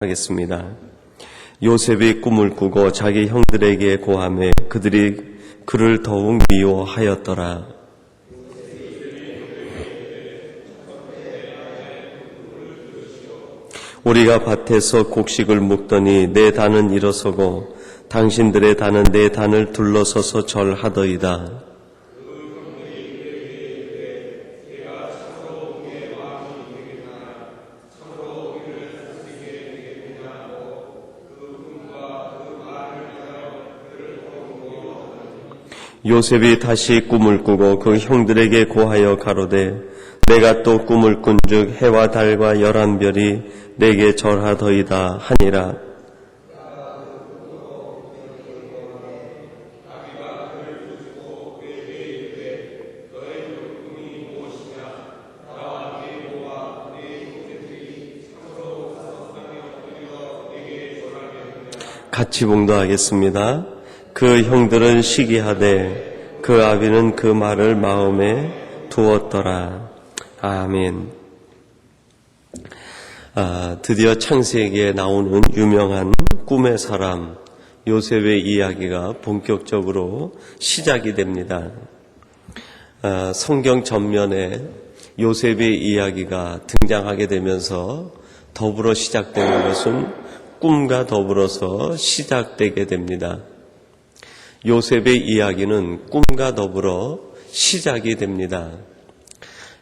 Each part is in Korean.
하겠습니다. 요셉이 꿈을 꾸고 자기 형들에게 고하매 그들이 그를 더욱 미워하였더라. 우리가 밭에서 곡식을 묵더니 내 단은 일어서고 당신들의 단은 내 단을 둘러서서 절하더이다. 요셉이 다시 꿈을 꾸고 그 형들에게 고하여 가로되 내가 또 꿈을 꾼즉 해와 달과 11별이 내게 절하더이다 하니라. 같이 봉독하겠습니다. 그 형들은 시기하되 그 아비는 그 말을 마음에 두었더라. 아멘. 드디어 창세기에 나오는 유명한 꿈의 사람 요셉의 이야기가 본격적으로 시작이 됩니다. 성경 전면에 요셉의 이야기가 등장하게 되면서 더불어 시작되는 것은 꿈과 더불어서 시작되게 됩니다. 요셉의 이야기는 꿈과 더불어 시작이 됩니다.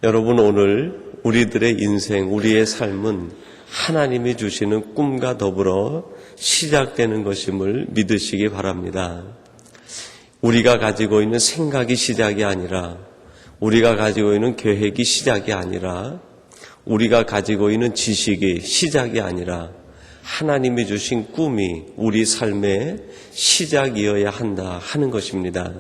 여러분, 오늘 우리들의 인생, 우리의 삶은 하나님이 주시는 꿈과 더불어 시작되는 것임을 믿으시기 바랍니다. 우리가 가지고 있는 생각이 시작이 아니라, 우리가 가지고 있는 계획이 시작이 아니라, 우리가 가지고 있는 지식이 시작이 아니라 하나님이 주신 꿈이 우리 삶의 시작이어야 한다 하는 것입니다.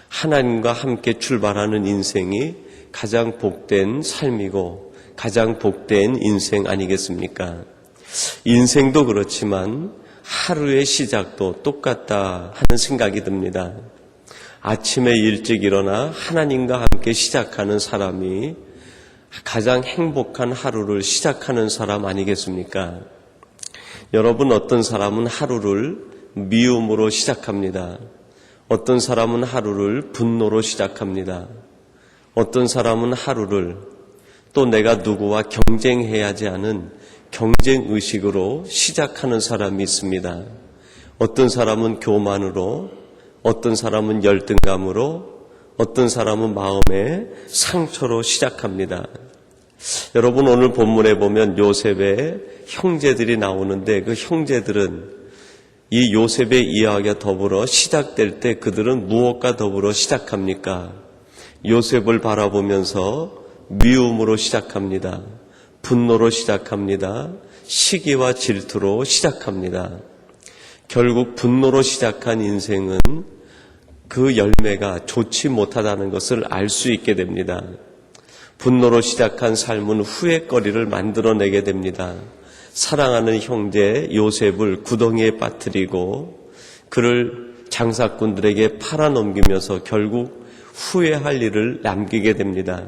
하나님과 함께 출발하는 인생이 가장 복된 삶이고 가장 복된 인생 아니겠습니까? 인생도 그렇지만 하루의 시작도 똑같다 하는 생각이 듭니다. 아침에 일찍 일어나 하나님과 함께 시작하는 사람이 가장 행복한 하루를 시작하는 사람 아니겠습니까? 여러분, 어떤 사람은 하루를 미움으로 시작합니다. 어떤 사람은 하루를 분노로 시작합니다. 어떤 사람은 하루를 또 내가 누구와 경쟁해야지 하는 경쟁의식으로 시작하는 사람이 있습니다. 어떤 사람은 교만으로, 어떤 사람은 열등감으로, 어떤 사람은 마음의 상처로 시작합니다. 여러분, 오늘 본문에 보면 요셉의 형제들이 나오는데 그 형제들은 이 요셉의 이야기가 더불어 시작될 때 그들은 무엇과 더불어 시작합니까? 요셉을 바라보면서 미움으로 시작합니다. 분노로 시작합니다. 시기와 질투로 시작합니다. 결국 분노로 시작한 인생은 그 열매가 좋지 못하다는 것을 알 수 있게 됩니다. 분노로 시작한 삶은 후회거리를 만들어내게 됩니다. 사랑하는 형제 요셉을 구덩이에 빠뜨리고 그를 장사꾼들에게 팔아넘기면서 결국 후회할 일을 남기게 됩니다.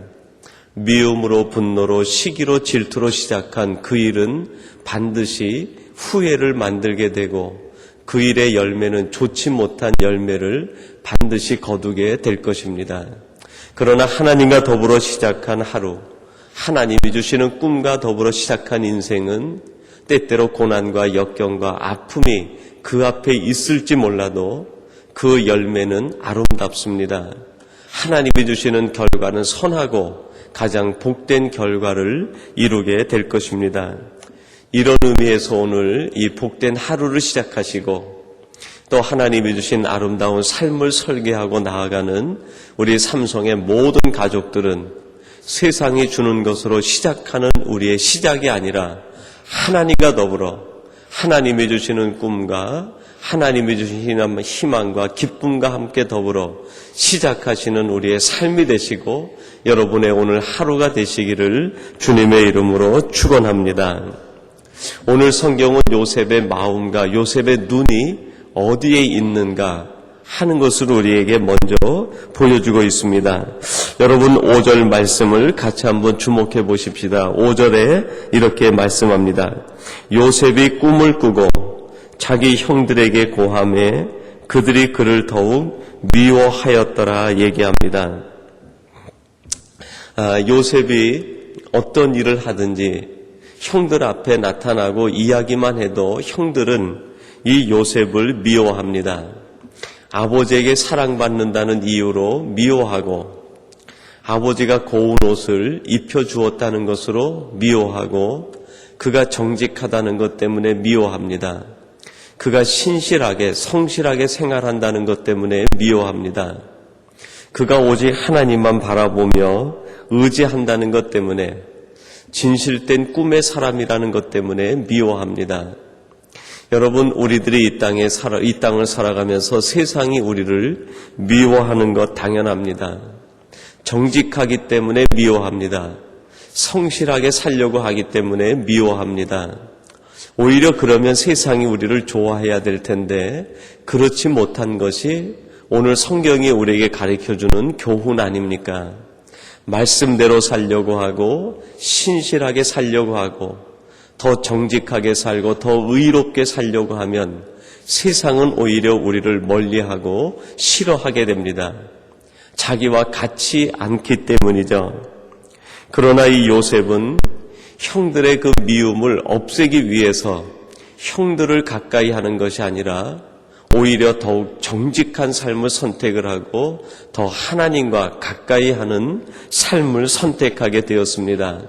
미움으로 분노로 시기로 질투로 시작한 그 일은 반드시 후회를 만들게 되고 그 일의 열매는 좋지 못한 열매를 반드시 거두게 될 것입니다. 그러나 하나님과 더불어 시작한 하루, 하나님이 주시는 꿈과 더불어 시작한 인생은 때때로 고난과 역경과 아픔이 그 앞에 있을지 몰라도 그 열매는 아름답습니다. 하나님이 주시는 결과는 선하고 가장 복된 결과를 이루게 될 것입니다. 이런 의미에서 오늘 이 복된 하루를 시작하시고 또 하나님이 주신 아름다운 삶을 설계하고 나아가는 우리 삼성의 모든 가족들은 세상이 주는 것으로 시작하는 우리의 시작이 아니라 하나님과 더불어 하나님이 주시는 꿈과 하나님이 주시는 희망과 기쁨과 함께 더불어 시작하시는 우리의 삶이 되시고 여러분의 오늘 하루가 되시기를 주님의 이름으로 축원합니다. 오늘 성경은 요셉의 마음과 요셉의 눈이 어디에 있는가 하는 것을 우리에게 먼저 보여주고 있습니다. 여러분 5절 말씀을 같이 한번 주목해 보십시다. 5절에 이렇게 말씀합니다. 요셉이 꿈을 꾸고 자기 형들에게 고함해 그들이 그를 더욱 미워하였더라 얘기합니다. 요셉이 어떤 일을 하든지 형들 앞에 나타나고 이야기만 해도 형들은 이 요셉을 미워합니다. 아버지에게 사랑받는다는 이유로 미워하고, 아버지가 고운 옷을 입혀주었다는 것으로 미워하고, 그가 정직하다는 것 때문에 미워합니다. 그가 신실하게 성실하게 생활한다는 것 때문에 미워합니다. 그가 오직 하나님만 바라보며 의지한다는 것 때문에, 진실된 꿈의 사람이라는 것 때문에 미워합니다. 여러분, 우리들이 이 땅을 살아가면서 세상이 우리를 미워하는 것 당연합니다. 정직하기 때문에 미워합니다. 성실하게 살려고 하기 때문에 미워합니다. 오히려 그러면 세상이 우리를 좋아해야 될 텐데 그렇지 못한 것이 오늘 성경이 우리에게 가르쳐주는 교훈 아닙니까? 말씀대로 살려고 하고 신실하게 살려고 하고 더 정직하게 살고 더 의롭게 살려고 하면 세상은 오히려 우리를 멀리하고 싫어하게 됩니다. 자기와 같지 않기 때문이죠. 그러나 이 요셉은 형들의 그 미움을 없애기 위해서 형들을 가까이 하는 것이 아니라 오히려 더욱 정직한 삶을 선택을 하고 더 하나님과 가까이 하는 삶을 선택하게 되었습니다.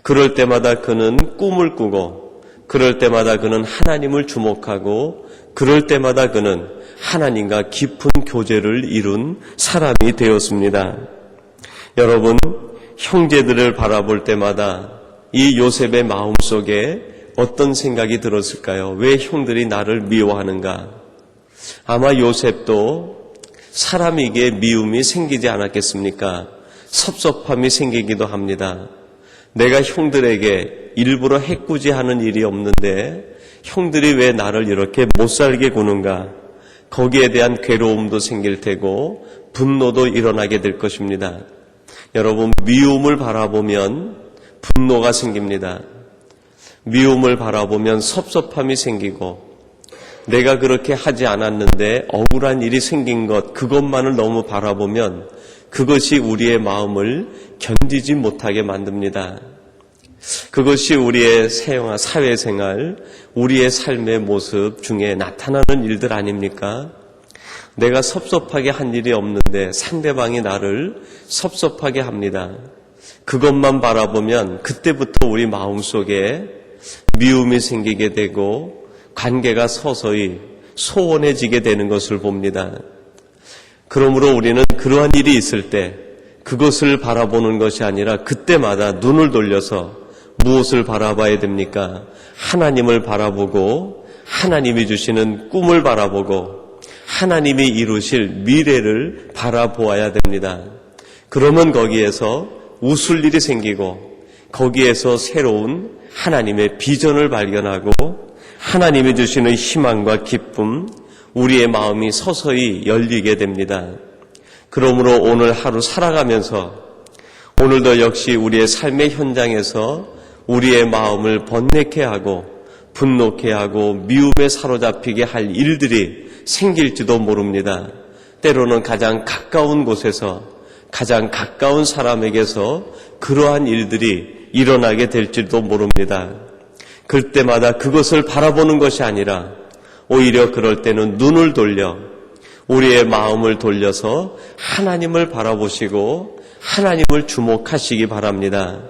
그럴 때마다 그는 꿈을 꾸고, 그럴 때마다 그는 하나님을 주목하고, 그럴 때마다 그는 하나님과 깊은 교제를 이룬 사람이 되었습니다. 여러분, 형제들을 바라볼 때마다 이 요셉의 마음속에 어떤 생각이 들었을까요? 왜 형들이 나를 미워하는가? 아마 요셉도 사람에게 미움이 생기지 않았겠습니까? 섭섭함이 생기기도 합니다. 내가 형들에게 일부러 해꾸지하는 일이 없는데 형들이 왜 나를 이렇게 못살게 구는가? 거기에 대한 괴로움도 생길 테고 분노도 일어나게 될 것입니다. 여러분, 미움을 바라보면 분노가 생깁니다. 미움을 바라보면 섭섭함이 생기고, 내가 그렇게 하지 않았는데 억울한 일이 생긴 것, 그것만을 너무 바라보면 그것이 우리의 마음을 견디지 못하게 만듭니다. 그것이 우리의 사회생활, 우리의 삶의 모습 중에 나타나는 일들 아닙니까? 내가 섭섭하게 한 일이 없는데 상대방이 나를 섭섭하게 합니다. 그것만 바라보면 그때부터 우리 마음속에 미움이 생기게 되고 관계가 서서히 소원해지게 되는 것을 봅니다. 그러므로 우리는 그러한 일이 있을 때 그것을 바라보는 것이 아니라 그때마다 눈을 돌려서 무엇을 바라봐야 됩니까? 하나님을 바라보고 하나님이 주시는 꿈을 바라보고 하나님이 이루실 미래를 바라보아야 됩니다. 그러면 거기에서 웃을 일이 생기고 거기에서 새로운 하나님의 비전을 발견하고 하나님이 주시는 희망과 기쁨, 우리의 마음이 서서히 열리게 됩니다. 그러므로 오늘 하루 살아가면서 오늘도 역시 우리의 삶의 현장에서 우리의 마음을 번뇌케 하고 분노케 하고 미움에 사로잡히게 할 일들이 생길지도 모릅니다. 때로는 가장 가까운 곳에서 가장 가까운 사람에게서 그러한 일들이 일어나게 될지도 모릅니다. 그때마다 그것을 바라보는 것이 아니라 오히려 그럴 때는 눈을 돌려 우리의 마음을 돌려서 하나님을 바라보시고 하나님을 주목하시기 바랍니다.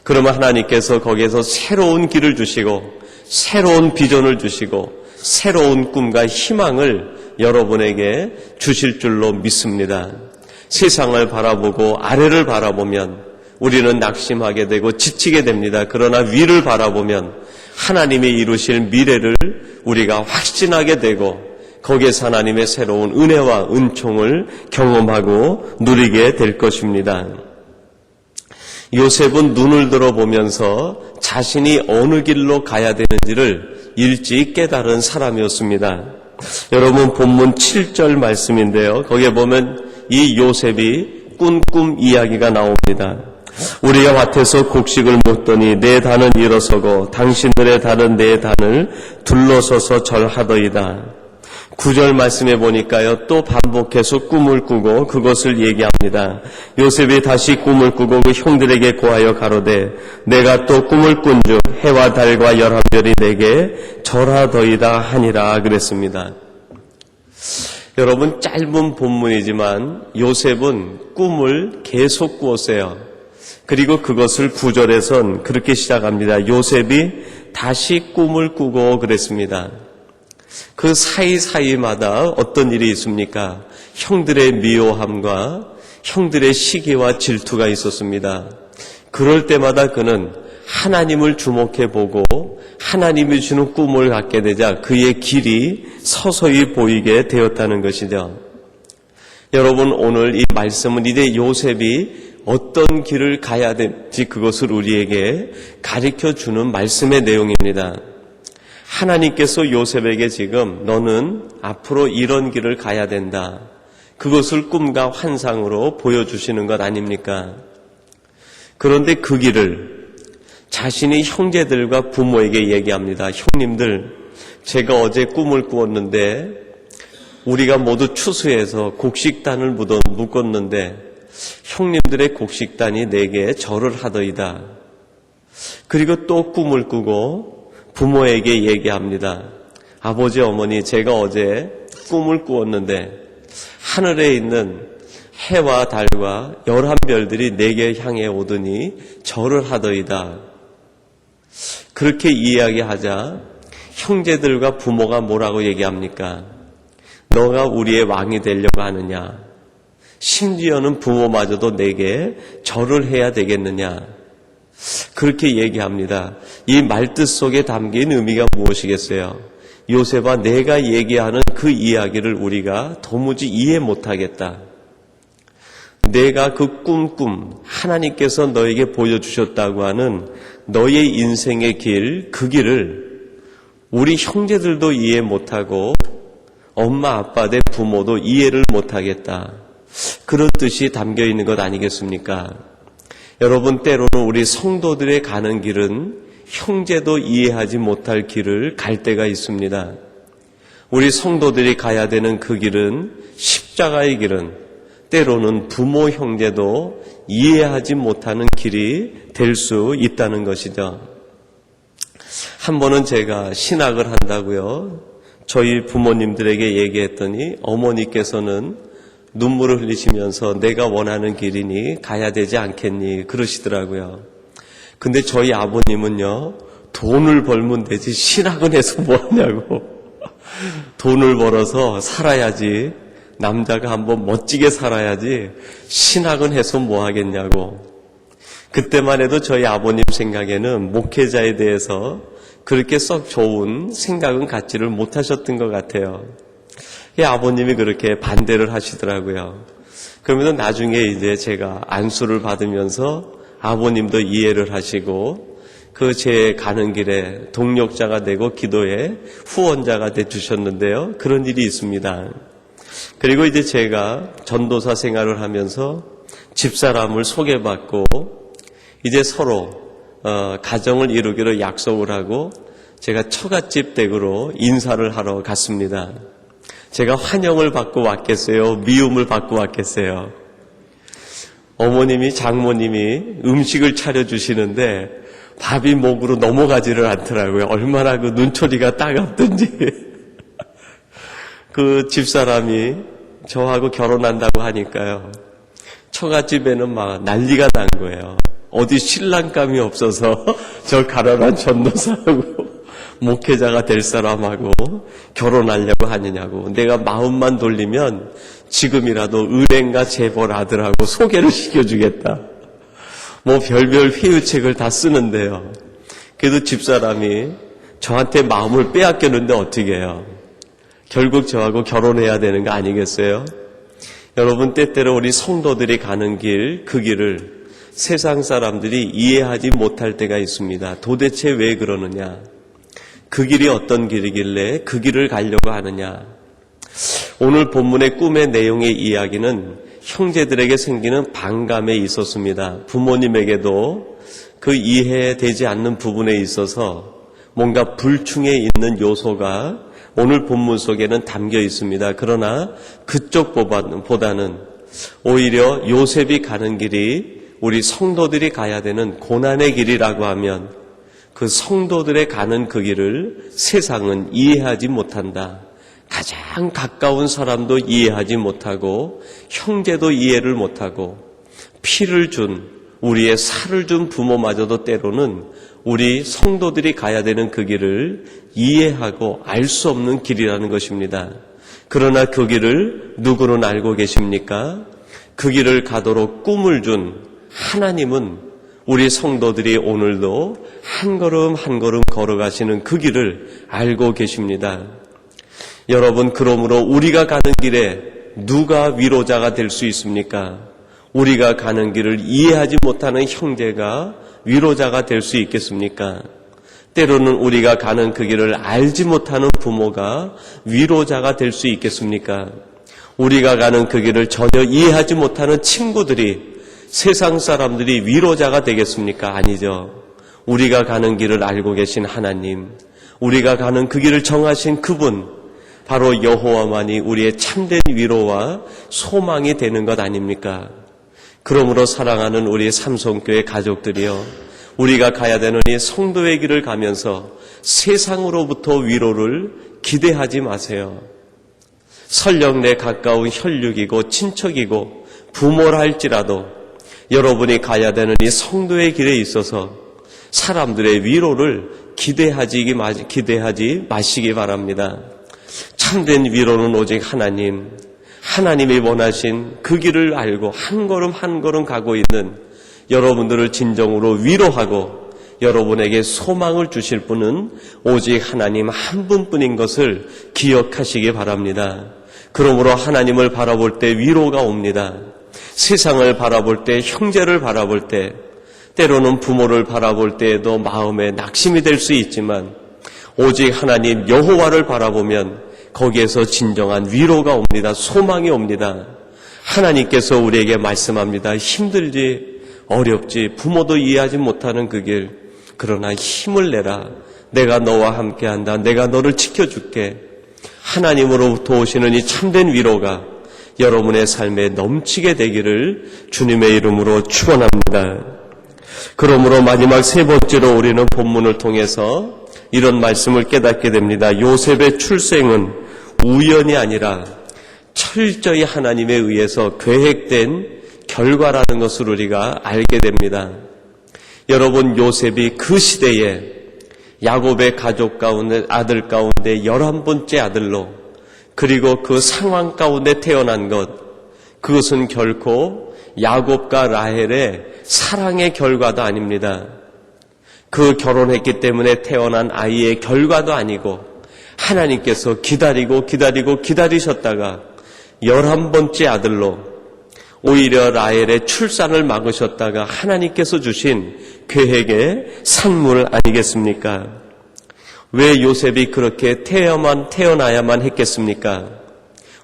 그러면 하나님께서 거기에서 새로운 길을 주시고 새로운 비전을 주시고 새로운 꿈과 희망을 여러분에게 주실 줄로 믿습니다. 세상을 바라보고 아래를 바라보면 우리는 낙심하게 되고 지치게 됩니다. 그러나 위를 바라보면 하나님이 이루실 미래를 우리가 확신하게 되고 거기에서 하나님의 새로운 은혜와 은총을 경험하고 누리게 될 것입니다. 요셉은 눈을 들어보면서 자신이 어느 길로 가야 되는지를 일찍 깨달은 사람이었습니다. 여러분, 본문 7절 말씀인데요. 거기에 보면 이 요셉이 꾼 꿈 이야기가 나옵니다. 우리가 밭에서 곡식을 묻더니 내 단은 일어서고 당신들의 단은 내 단을 둘러서서 절하더이다. 9절 말씀해 보니까요, 또 반복해서 꿈을 꾸고 그것을 얘기합니다. 요셉이 다시 꿈을 꾸고 그 형들에게 고하여 가로되 내가 또 꿈을 꾼즉 해와 달과 열한별이 내게 절하더이다 하니라 그랬습니다. 여러분, 짧은 본문이지만 요셉은 꿈을 계속 꾸었어요. 그리고 그것을 9절에선 그렇게 시작합니다. 요셉이 다시 꿈을 꾸고 그랬습니다. 그 사이사이마다 어떤 일이 있습니까? 형들의 미워함과 형들의 시기와 질투가 있었습니다. 그럴 때마다 그는 하나님을 주목해보고 하나님이 주는 꿈을 갖게 되자 그의 길이 서서히 보이게 되었다는 것이죠. 여러분, 오늘 이 말씀은 이제 요셉이 어떤 길을 가야 될지 그것을 우리에게 가르쳐주는 말씀의 내용입니다. 하나님께서 요셉에게 지금 너는 앞으로 이런 길을 가야 된다, 그것을 꿈과 환상으로 보여주시는 것 아닙니까? 그런데 그 길을 자신이 형제들과 부모에게 얘기합니다. 형님들, 제가 어제 꿈을 꾸었는데 우리가 모두 추수해서 곡식단을 묶었는데 형님들의 곡식단이 내게 절을 하더이다. 그리고 또 꿈을 꾸고 부모에게 얘기합니다. 아버지, 어머니, 제가 어제 꿈을 꾸었는데 하늘에 있는 해와 달과 열한 별들이 내게 향해 오더니 절을 하더이다. 그렇게 이야기하자 형제들과 부모가 뭐라고 얘기합니까? 너가 우리의 왕이 되려고 하느냐? 심지어는 부모마저도 내게 절을 해야 되겠느냐? 그렇게 얘기합니다. 이 말뜻 속에 담긴 의미가 무엇이겠어요? 요셉아, 내가 얘기하는 그 이야기를 우리가 도무지 이해 못하겠다. 내가 그 꿈, 하나님께서 너에게 보여주셨다고 하는 너의 인생의 길, 그 길을 우리 형제들도 이해 못하고 엄마, 아빠, 내 부모도 이해를 못하겠다. 그런 뜻이 담겨 있는 것 아니겠습니까? 여러분, 때로는 우리 성도들의 가는 길은 형제도 이해하지 못할 길을 갈 때가 있습니다. 우리 성도들이 가야 되는 그 길은, 십자가의 길은 때로는 부모, 형제도 이해하지 못하는 길이 될 수 있다는 것이죠. 한 번은 제가 신학을 한다고요, 저희 부모님들에게 얘기했더니 어머니께서는 눈물을 흘리시면서 내가 원하는 길이니 가야 되지 않겠니 그러시더라고요. 근데 저희 아버님은요, 돈을 벌면 되지 신학은 해서 뭐하냐고. 돈을 벌어서 살아야지, 남자가 한번 멋지게 살아야지 신학은 해서 뭐하겠냐고. 그때만 해도 저희 아버님 생각에는 목회자에 대해서 그렇게 썩 좋은 생각은 갖지를 못하셨던 것 같아요. 아버님이 그렇게 반대를 하시더라고요. 그러면 나중에 이제 제가 안수를 받으면서 아버님도 이해를 하시고 그 제 가는 길에 동력자가 되고 기도에 후원자가 돼 주셨는데요. 그런 일이 있습니다. 그리고 이제 제가 전도사 생활을 하면서 집사람을 소개받고 이제 서로 가정을 이루기로 약속을 하고 제가 처갓집 댁으로 인사를 하러 갔습니다. 제가 환영을 받고 왔겠어요? 미움을 받고 왔겠어요? 어머님이, 장모님이 음식을 차려주시는데 밥이 목으로 넘어가지를 않더라고요. 얼마나 그 눈초리가 따갑든지. 그 집사람이 저하고 결혼한다고 하니까요, 처갓집에는 막 난리가 난 거예요. 어디 신랑감이 없어서 저 가난한 전도사하고 목회자가 될 사람하고 결혼하려고 하느냐고. 내가 마음만 돌리면 지금이라도 은행가 재벌 아들하고 소개를 시켜주겠다. 뭐 별별 회유책을 다 쓰는데요. 그래도 집사람이 저한테 마음을 빼앗겼는데 어떻게 해요? 결국 저하고 결혼해야 되는 거 아니겠어요? 여러분, 때때로 우리 성도들이 가는 길, 그 길을 세상 사람들이 이해하지 못할 때가 있습니다. 도대체 왜 그러느냐? 그 길이 어떤 길이길래 그 길을 가려고 하느냐? 오늘 본문의 꿈의 내용의 이야기는 형제들에게 생기는 반감에 있었습니다. 부모님에게도 그 이해되지 않는 부분에 있어서 뭔가 불충해 있는 요소가 오늘 본문 속에는 담겨 있습니다. 그러나 그쪽보다는 오히려 요셉이 가는 길이 우리 성도들이 가야 되는 고난의 길이라고 하면 그 성도들의 가는 그 길을 세상은 이해하지 못한다. 가장 가까운 사람도 이해하지 못하고 형제도 이해를 못하고 피를 준 우리의 살을 준 부모마저도 때로는 우리 성도들이 가야 되는 그 길을 이해하고 알 수 없는 길이라는 것입니다. 그러나 그 길을 누구는 알고 계십니까? 그 길을 가도록 꿈을 준 하나님은 우리 성도들이 오늘도 한 걸음 한 걸음 걸어가시는 그 길을 알고 계십니다. 여러분, 그러므로 우리가 가는 길에 누가 위로자가 될 수 있습니까? 우리가 가는 길을 이해하지 못하는 형제가 위로자가 될 수 있겠습니까? 때로는 우리가 가는 그 길을 알지 못하는 부모가 위로자가 될 수 있겠습니까? 우리가 가는 그 길을 전혀 이해하지 못하는 친구들이 세상 사람들이 위로자가 되겠습니까? 아니죠. 우리가 가는 길을 알고 계신 하나님, 우리가 가는 그 길을 정하신 그분, 바로 여호와만이 우리의 참된 위로와 소망이 되는 것 아닙니까? 그러므로 사랑하는 우리 삼성교회 가족들이요, 우리가 가야 되는 이 성도의 길을 가면서 세상으로부터 위로를 기대하지 마세요. 설령 내 가까운 혈육이고 친척이고 부모라 할지라도 여러분이 가야 되는 이 성도의 길에 있어서 사람들의 위로를 기대하지 마시기 바랍니다. 참된 위로는 오직 하나님이 원하신 그 길을 알고 한 걸음 한 걸음 가고 있는 여러분들을 진정으로 위로하고 여러분에게 소망을 주실 분은 오직 하나님 한 분뿐인 것을 기억하시기 바랍니다. 그러므로 하나님을 바라볼 때 위로가 옵니다. 세상을 바라볼 때, 형제를 바라볼 때, 때로는 부모를 바라볼 때에도 마음에 낙심이 될 수 있지만 오직 하나님 여호와를 바라보면 거기에서 진정한 위로가 옵니다. 소망이 옵니다. 하나님께서 우리에게 말씀합니다. 힘들지, 어렵지, 부모도 이해하지 못하는 그 길, 그러나 힘을 내라. 내가 너와 함께한다. 내가 너를 지켜줄게. 하나님으로부터 오시는 이 참된 위로가 여러분의 삶에 넘치게 되기를 주님의 이름으로 축원합니다. 그러므로 마지막 세 번째로 우리는 본문을 통해서 이런 말씀을 깨닫게 됩니다. 요셉의 출생은 우연이 아니라 철저히 하나님에 의해서 계획된 결과라는 것을 우리가 알게 됩니다. 여러분, 요셉이 그 시대에 야곱의 가족 가운데 아들 가운데 11번째 아들로, 그리고 그 상황 가운데 태어난 것, 그것은 결코 야곱과 라헬의 사랑의 결과도 아닙니다. 그 결혼했기 때문에 태어난 아이의 결과도 아니고 하나님께서 기다리셨다가 11번째 아들로 오히려 라헬의 출산을 막으셨다가 하나님께서 주신 계획의 산물 아니겠습니까? 왜 요셉이 그렇게 태어나야만 했겠습니까?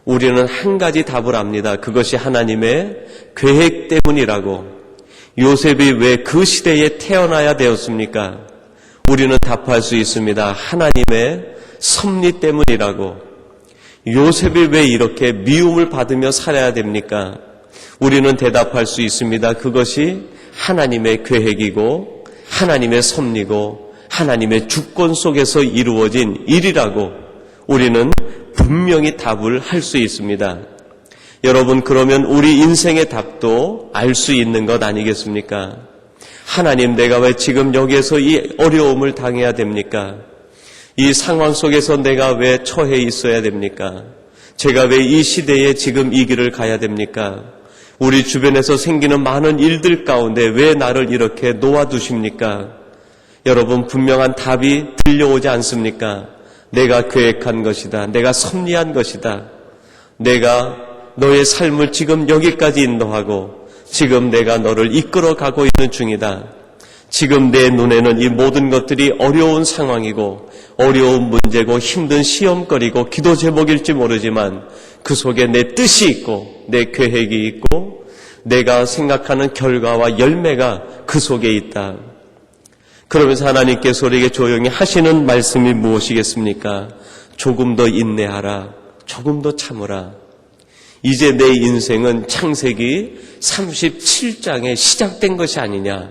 우리는 한 가지 답을 압니다. 그것이 하나님의 계획 때문이라고. 요셉이 왜 그 시대에 태어나야 되었습니까? 우리는 답할 수 있습니다. 하나님의 섭리 때문이라고. 요셉이 왜 이렇게 미움을 받으며 살아야 됩니까? 우리는 대답할 수 있습니다. 그것이 하나님의 계획이고 하나님의 섭리고 하나님의 주권 속에서 이루어진 일이라고 우리는 분명히 답을 할 수 있습니다. 여러분, 그러면 우리 인생의 답도 알 수 있는 것 아니겠습니까? 하나님, 내가 왜 지금 여기에서 이 어려움을 당해야 됩니까? 이 상황 속에서 내가 왜 처해 있어야 됩니까? 제가 왜 이 시대에 지금 이 길을 가야 됩니까? 우리 주변에서 생기는 많은 일들 가운데 왜 나를 이렇게 놓아두십니까? 여러분, 분명한 답이 들려오지 않습니까? 내가 계획한 것이다. 내가 섭리한 것이다. 내가 너의 삶을 지금 여기까지 인도하고 지금 내가 너를 이끌어가고 있는 중이다. 지금 내 눈에는 이 모든 것들이 어려운 상황이고 어려운 문제고 힘든 시험거리고 기도 제목일지 모르지만 그 속에 내 뜻이 있고 내 계획이 있고 내가 생각하는 결과와 열매가 그 속에 있다. 그러면서 하나님께서 우리에게 조용히 하시는 말씀이 무엇이겠습니까? 조금 더 인내하라. 조금 더 참으라. 이제 내 인생은 창세기 37장에 시작된 것이 아니냐.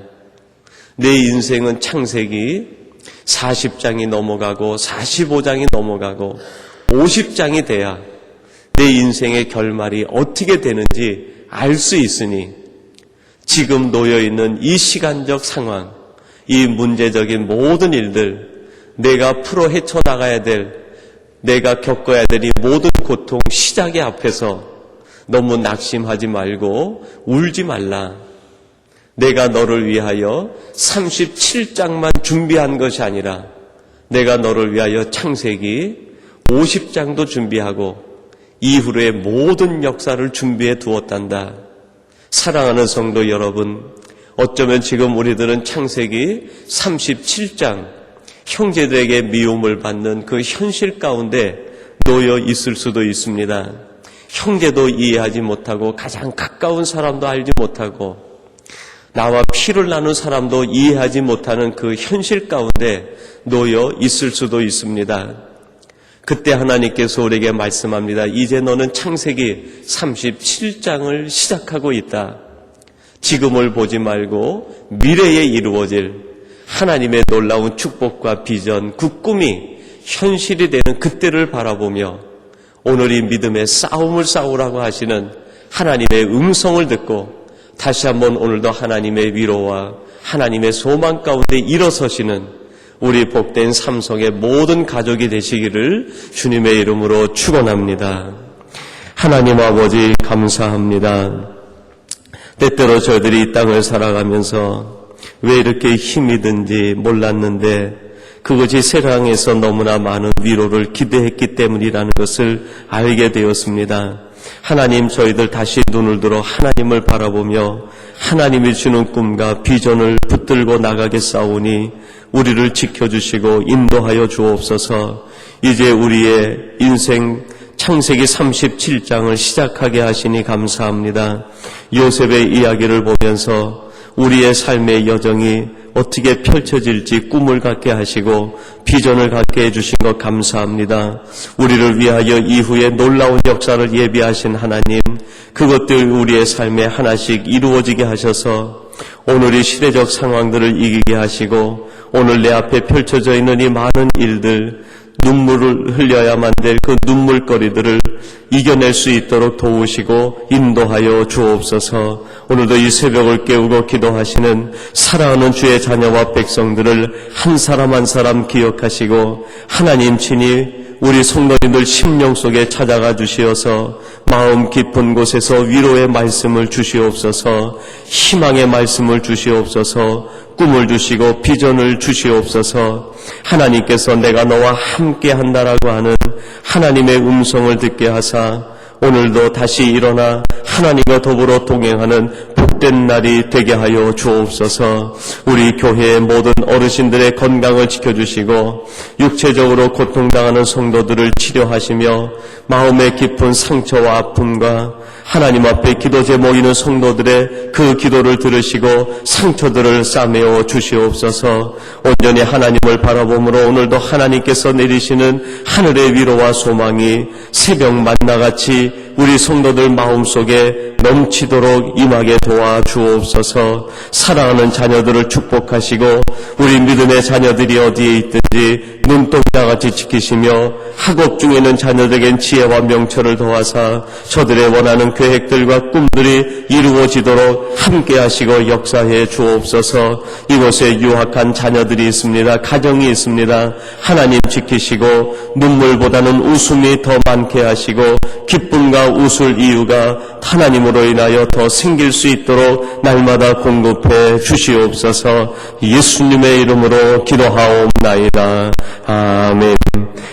내 인생은 창세기 40장이 넘어가고 45장이 넘어가고 50장이 돼야 내 인생의 결말이 어떻게 되는지 알 수 있으니 지금 놓여있는 이 시간적 상황, 이 문제적인 모든 일들, 내가 풀어 헤쳐나가야 될, 내가 겪어야 될 이 모든 고통 시작의 앞에서 너무 낙심하지 말고 울지 말라. 내가 너를 위하여 37장만 준비한 것이 아니라 내가 너를 위하여 창세기 50장도 준비하고 이후로의 모든 역사를 준비해 두었단다. 사랑하는 성도 여러분, 어쩌면 지금 우리들은 창세기 37장 형제들에게 미움을 받는 그 현실 가운데 놓여 있을 수도 있습니다. 형제도 이해하지 못하고 가장 가까운 사람도 알지 못하고 나와 피를 나눈 사람도 이해하지 못하는 그 현실 가운데 놓여 있을 수도 있습니다. 그때 하나님께서 우리에게 말씀합니다. 이제 너는 창세기 37장을 시작하고 있다. 지금을 보지 말고 미래에 이루어질 하나님의 놀라운 축복과 비전, 그 꿈이 현실이 되는 그때를 바라보며 오늘 이 믿음의 싸움을 싸우라고 하시는 하나님의 음성을 듣고 다시 한번 오늘도 하나님의 위로와 하나님의 소망 가운데 일어서시는 우리 복된 삼성의 모든 가족이 되시기를 주님의 이름으로 축원합니다. 하나님 아버지 감사합니다. 때때로 저희들이 이 땅을 살아가면서 왜 이렇게 힘이 든지 몰랐는데 그것이 세상에서 너무나 많은 위로를 기대했기 때문이라는 것을 알게 되었습니다. 하나님, 저희들 다시 눈을 들어 하나님을 바라보며 하나님이 주는 꿈과 비전을 붙들고 나가게 싸우니 우리를 지켜주시고 인도하여 주옵소서. 이제 우리의 인생 창세기 37장을 시작하게 하시니 감사합니다. 요셉의 이야기를 보면서 우리의 삶의 여정이 어떻게 펼쳐질지 꿈을 갖게 하시고 비전을 갖게 해주신 것 감사합니다. 우리를 위하여 이후에 놀라운 역사를 예비하신 하나님, 그것들 우리의 삶에 하나씩 이루어지게 하셔서 오늘 이 시대적 상황들을 이기게 하시고 오늘 내 앞에 펼쳐져 있는 이 많은 일들, 눈물을 흘려야만 될 그 눈물거리들을 이겨낼 수 있도록 도우시고 인도하여 주옵소서. 오늘도 이 새벽을 깨우고 기도하시는 사랑하는 주의 자녀와 백성들을 한 사람 한 사람 기억하시고 하나님 친히 우리 성도님들 심령 속에 찾아가 주시어서 마음 깊은 곳에서 위로의 말씀을 주시옵소서, 희망의 말씀을 주시옵소서, 꿈을 주시고 비전을 주시옵소서. 하나님께서 내가 너와 함께 한다라고 하는 하나님의 음성을 듣게 하사 오늘도 다시 일어나 하나님과 더불어 동행하는 복된 날이 되게 하여 주옵소서. 우리 교회의 모든 어르신들의 건강을 지켜주시고 육체적으로 고통당하는 성도들을 치료하시며 마음의 깊은 상처와 아픔과 하나님 앞에 기도 제목이는 성도들의 그 기도를 들으시고 상처들을 싸매어 주시옵소서. 온전히 하나님을 바라보므로 오늘도 하나님께서 내리시는 하늘의 위로와 소망이 새벽 만나같이 우리 성도들 마음속에 넘치도록 임하게 도와주옵소서. 사랑하는 자녀들을 축복하시고 우리 믿음의 자녀들이 어디에 있든지 눈동자같이 지키시며 학업 중에 있는 자녀들에겐 지혜와 명철을 더하사 저들의 원하는 계획들과 꿈들이 이루어지도록 함께 하시고 역사해 주옵소서. 이곳에 유학한 자녀들이 있습니다. 가정이 있습니다. 하나님 지키시고 눈물보다는 웃음이 더 많게 하시고 기쁨과 웃을 이유가 하나님으로 인하여 더 생길 수 있도록 날마다 공급해 주시옵소서. 예수님의 이름으로 기도하옵나이다. 아멘.